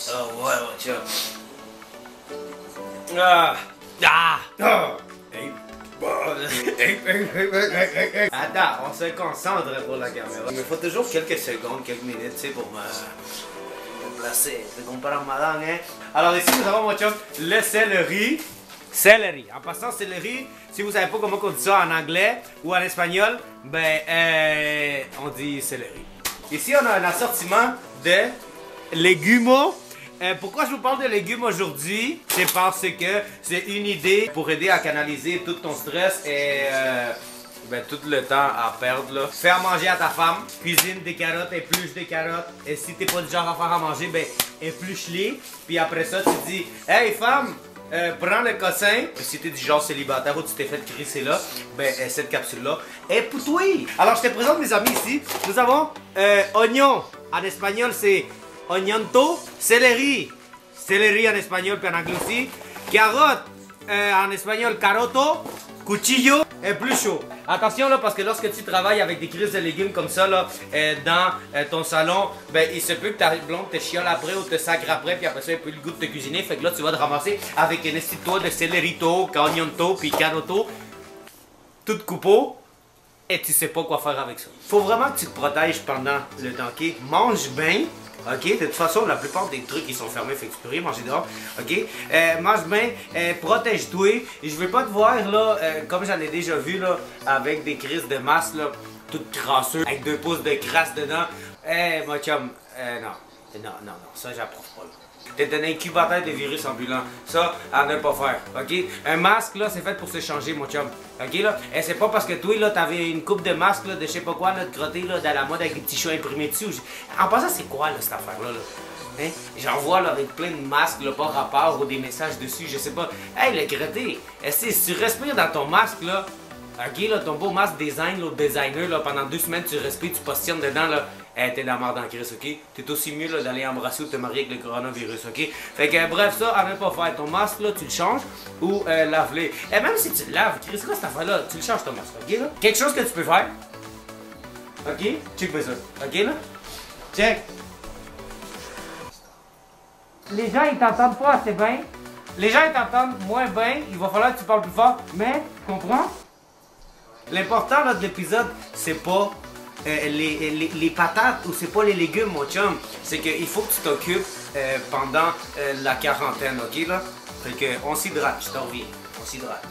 Oh ouais, tiens. Ah! Ah! Ah! Attends, on se concentre pour la caméra. Il me faut toujours quelques secondes, quelques minutes, tu sais, pour me placer. C'est comme par madame, hein? Alors ici, nous avons, mon chum, le céleri. Céleri. En passant, céleri, si vous savez pas comment on dit ça en anglais ou en espagnol, ben, on dit céleri. Ici, on a un assortiment de légumes. Pourquoi je vous parle de légumes aujourd'hui? C'est parce que c'est une idée pour aider à canaliser tout ton stress et ben, tout le temps à perdre. Là. Fais à manger à ta femme, cuisine des carottes, épluche des carottes. Et si t'es pas du genre à faire à manger, ben épluche-les. Puis après ça, tu dis, hey femme, prends le cossin. Si t'es du genre célibataire ou tu t'es fait crisser là, ben cette capsule-là est pour toi. Alors je te présente mes amis ici. Nous avons oignon. En espagnol, c'est oñonto, céleri. Céleri en espagnol puis en anglais aussi. Carotte en espagnol, caroto. Cuchillo, éplucho. Attention là, parce que lorsque tu travailles avec des crises de légumes comme ça là, dans ton salon, ben il se peut que ta blonde te chiale après ou te sacre après, puis après ça, il a plus le goût de te cuisiner. Fait que là, tu vas te ramasser avec un estito de célerito, oñonto, puis caroto, tout coupeau. Et tu sais pas quoi faire avec ça. Faut vraiment que tu te protèges pendant le temps, ok? Mange bien, ok? De toute façon, la plupart des trucs ils sont fermés, fait que tu peux rien manger dehors, ok? Mange bien, protège-toi. Et je veux pas te voir là, comme j'en ai déjà vu là, avec des crises de masse là, toutes crasseuses, avec 2 pouces de crasse dedans. Mon chum, non, ça j'approuve pas là. T'es un incubateur de virus ambulant. Ça, à ne pas faire, ok? Un masque, là, c'est fait pour se changer, mon chum. Ok, là? Et c'est pas parce que toi, là, t'avais une coupe de masque, là, de je sais pas quoi, là, de crotté, là, dans la mode avec des petits choux imprimés dessus. En passant, c'est quoi, là, cette affaire-là, là? Hein? J'en vois, là, avec plein de masques, là, pas rapport ou des messages dessus, je sais pas. Hey, le crotté, si tu respires dans ton masque, là, ok, là, ton beau masque design, l'autre designer, là, pendant 2 semaines, tu respires, tu positionnes dedans, là. T'es dans la mort dans la crise, ok? T'es aussi mieux là, d'aller embrasser ou te marier avec le coronavirus, ok? Fait que bref, ça, à ne pas faire. Ton masque, là, tu le changes ou lave-le. Et même si tu le laves, Chris, quoi cette affaire-là? Tu le changes ton masque, ok? Là? Quelque chose que tu peux faire. Ok? Check ça. Ok, là? Check. Les gens, ils t'entendent pas assez bien. Les gens, ils t'entendent moins bien. Il va falloir que tu parles plus fort. Mais, tu comprends? L'important, là, de l'épisode, c'est pas les patates ou c'est pas les légumes, mon chum. C'est qu'il faut que tu t'occupes pendant la quarantaine, ok là? Fait que on s'hydrate, je t'en reviens, on s'hydrate.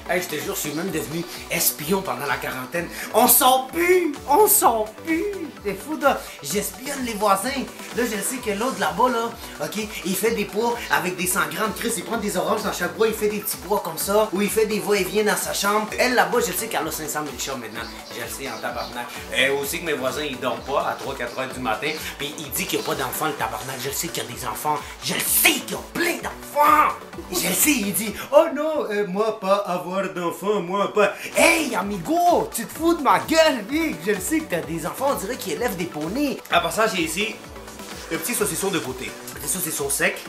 Hey, je te jure, je suis même devenu espion pendant la quarantaine. On sort plus! On sort plus! C'est fou, là. J'espionne les voisins. Là, je sais que l'autre là-bas, là, ok, il fait des pois avec des 100 grammes. Chris, il prend des oranges dans chaque bois, il fait des petits pois comme ça, ou il fait des va-et-vient dans sa chambre. Elle, là-bas, je sais qu'elle a 500 000 chats maintenant. Je le sais en tabarnak. Aussi que mes voisins, ils dorment pas à 3-4 heures du matin. Puis il dit qu'il n'y a pas d'enfants, le tabarnak. Je le sais qu'il y a des enfants. Je le sais qu'il y a plein d'enfants. Je le sais, il dit, oh non, moi pas avoir d'enfants, moi pas. Hey, amigo, tu te fous de ma gueule, Vic. Je le sais que t'as des enfants, on dirait qu'ils élèvent des poneys. En passant, j'ai ici un petit saucisson de côté. Des saucissons secs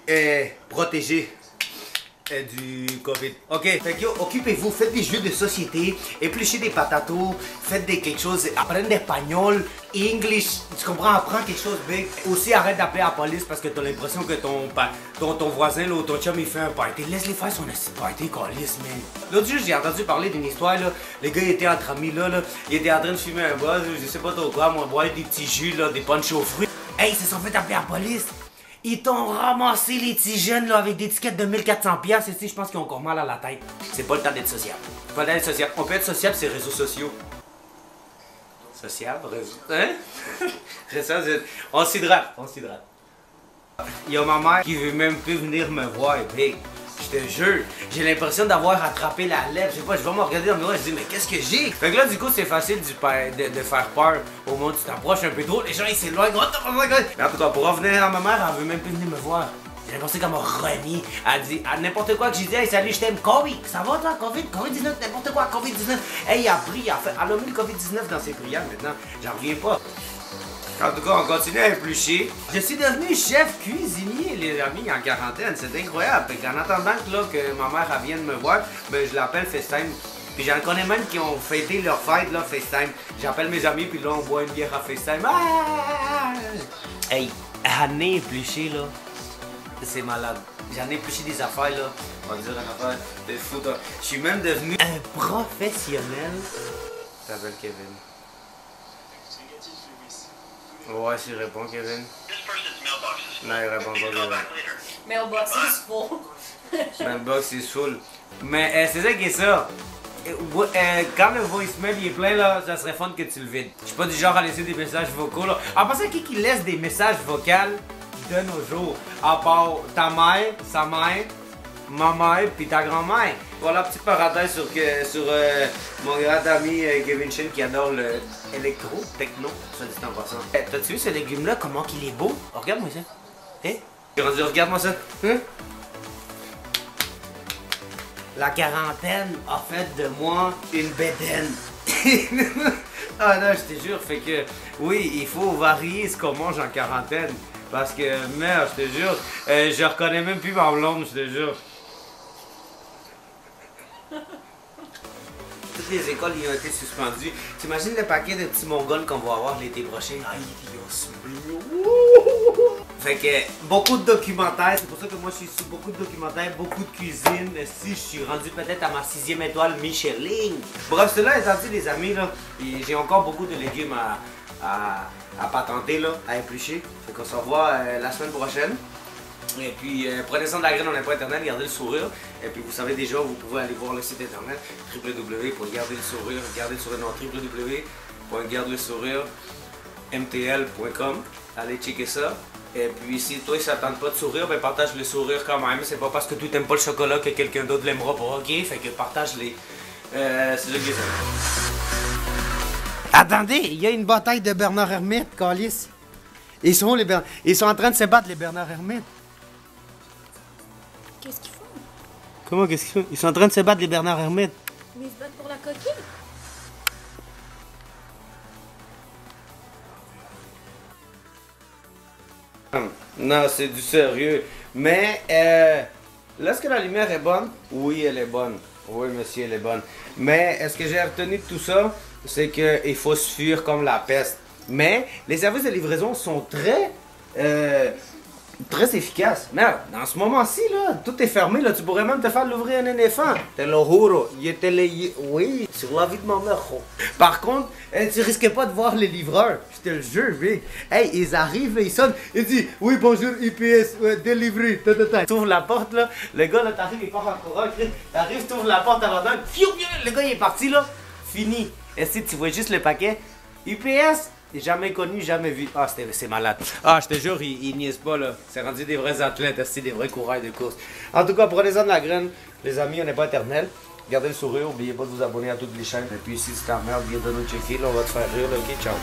et protégés du COVID. Ok, fait que occupez-vous, faites des jeux de société, épluchez des patatos, faites quelque chose, apprenez l'espagnol, English, tu comprends, apprends quelque chose big. Aussi, arrête d'appeler la police parce que t'as l'impression que ton voisin là, ou ton chum il fait un party. Laisse-les faire son party, calice, man. L'autre jour, j'ai entendu parler d'une histoire là, les gars ils étaient entre amis là, ils étaient en train de fumer un buzz, je sais pas trop quoi, moi boire des petits jus là, des punch aux fruits. Hey, ils se sont fait appeler la police. Ils t'ont ramassé les petits jeunes là avec des tickets de 1400$. Et je pense qu'ils ont encore mal à la tête. C'est pas le temps d'être sociable. Pas le temps d'être sociable. On peut être sociable sur les réseaux sociaux. Sociable, réseau. Hein? C'est ça, on s'hydrate. On s'hydrate. Il y a ma mère qui veut même plus venir me voir, big. Je te jure, j'ai l'impression d'avoir attrapé la lèvre. Je sais pas, je vais me regarder dans le miroir et je dis, mais qu'est-ce que j'ai? Fait que là, du coup, c'est facile de faire peur au moment où tu t'approches un peu trop. Les gens, ils s'éloignent. Mais en tout cas, pour revenir à ma mère, elle veut même plus venir me voir. J'ai l'impression qu'elle m'a remis. Elle dit, à n'importe quoi que j'ai dit, hey, salut, je t'aime, Covid. Ça va, toi, Covid-19, n'importe quoi, Covid-19. Hey, elle a pris, elle a mis le Covid-19 dans ses prières maintenant. J'en reviens pas. En tout cas, on continue à éplucher. Je suis devenu chef cuisinier, les amis, en quarantaine. C'est incroyable. En attendant que ma mère vienne me voir, ben, je l'appelle FaceTime. Puis j'en connais même qui ont fêté leur fête, là, FaceTime. J'appelle mes amis, puis là, on boit une bière à FaceTime. Ah! Hey! Ah! J'en ai épluché, là. C'est malade. J'en ai épluché des affaires, là. On va dire une affaire de fou. Je suis même devenu un professionnel. Je t'appelle Kevin. Ouais, s'il répond, Kevin. Non, il répond pas, Kevin. Mailbox is full. Mailbox is full. Mais c'est ça qui est ça. Quand le voicemail il est plein, là, ça serait fun que tu le vides. Je suis pas du genre à laisser des messages vocaux, là. En passant, qui laisse des messages vocaux de nos jours? À part ta mère, sa mère, ma mère, puis ta grand-mère. Voilà, petite parenthèse sur mon grand ami Kevin Chin qui adore le électro-techno, ça dit en passant. T'as-tu vu ce légume-là, comment qu'il est beau? Oh, regarde-moi ça. Hein? Regarde-moi ça. Hein? La quarantaine a fait de moi une bédaine. Ah non, je te jure, fait que oui, il faut varier ce qu'on mange en quarantaine. Parce que, merde, je te jure, je reconnais même plus ma blonde, je te jure. Toutes les écoles y ont été suspendues. T'imagines le paquet de petits mongols qu'on va avoir l'été prochain? Aïe, fait que beaucoup de documentaires, c'est pour ça que moi je suis sur beaucoup de documentaires, beaucoup de cuisine. Si je suis rendu peut-être à ma 6e étoile Michelin. Bref, cela étant dit, les amis, là, j'ai encore beaucoup de légumes à patenter, là, à éplucher. Fait qu'on se revoit la semaine prochaine. Et puis, prenez soin de la graine, on n'est pas internet, gardez le sourire. Et puis, vous savez déjà, vous pouvez aller voir le site internet www.garderlesourire, www.garderlesourire.mtl.com. Allez checker ça. Et puis, si toi, ça tente pas de sourire, ben partage le sourire quand même. C'est pas parce que tu t'aimes pas le chocolat que quelqu'un d'autre l'aimera pas, ok? Fait que partage-les. C'est ça que j'ai fait. Attendez, il y a une bataille de Bernard Hermite, Calice. Ils sont en train de se battre, les Bernard Hermite. Qu'est-ce qu'ils font? Comment qu'est-ce qu'ils font? Ils sont en train de se battre, les Bernard Hermite. Mais ils se battent pour la coquille. Non, c'est du sérieux. Mais, est-ce que la lumière est bonne? Oui, elle est bonne. Oui, monsieur, elle est bonne. Mais, est-ce que j'ai retenu de tout ça? C'est qu'il faut se fuir comme la peste. Mais, les services de livraison sont très efficaces. Merde, dans ce moment-ci, là, tout est fermé, là. Tu pourrais même te faire l'ouvrir un éléphant. Te lo juro. Oui, sur la vie de ma mère. Par contre, tu risques pas de voir les livreurs. Je te le jure, Vic. Hey, ils arrivent, là, ils sonnent. Ils disent, oui, bonjour, UPS, délivré. T'ouvres la porte, là. Le gars, là, t'arrives, il part en courant. T'arrives, t'ouvres la porte avant d'un. Le gars, il est parti, là. Fini. Est-ce que tu vois juste le paquet? UPS? Jamais connu, jamais vu. Ah, c'est malade. Ah, je te jure, ils niaisent pas, là. C'est rendu des vrais athlètes, c'est des vrais coureurs de course. En tout cas, prenez-en de la graine. Les amis, on n'est pas éternel. Gardez le sourire, n'oubliez pas de vous abonner à toutes les chaînes. Et puis, si c'est ta merde, viens de nous checker, là, on va te faire rire, ok? Ciao.